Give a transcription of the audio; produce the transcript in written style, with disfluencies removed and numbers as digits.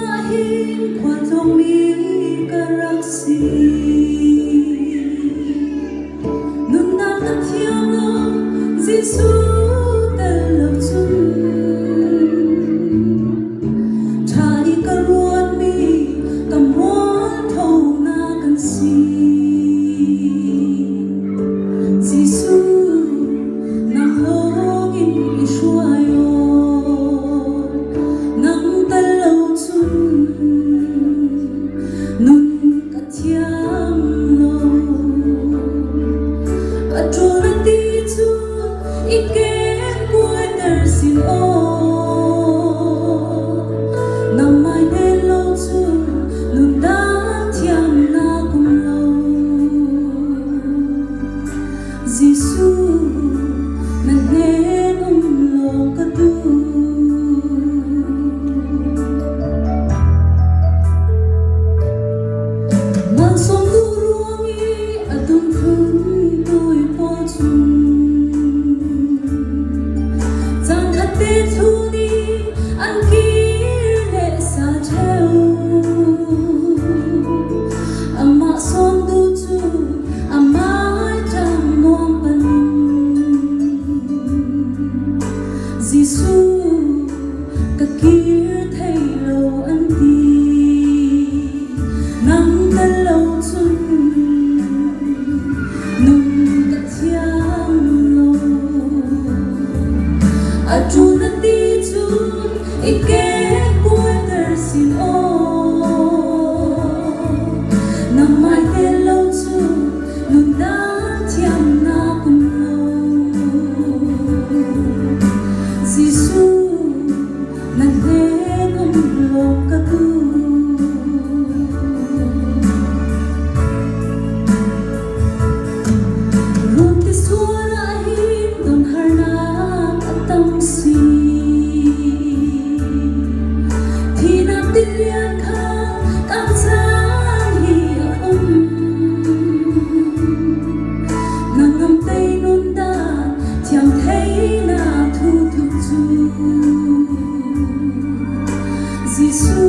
lahin kwan mi karaksi nun na ta thiam lo Giêsu ta lo chun thai ka ruan mi ka mon thau na kan si Giêsu nang log in Israel nang ta lo chun nun ka thiam lo patrona ti chu ike kuai ter sin o nang mai ne lo chu nun da thiam na kum lo Giêsu na ne lo ka tu mang song du ruang i atung khun tôi po chung chang khat te thu ni an ki le sa theo ama song du chu ama chang mong pan Giêsu ka kir thei lo an ti nang ta lo chun nun ka thiam lo a chu na ti chu ike kuai ter sin o nang mai te lo chu nun da thiam na kum lo Giêsu na ne lo ka tu run ti suara hin don harna atam si thi nam ti lian kha kam sang hi nang ngam tei nun da thiam thei na thu thu chu Giêsu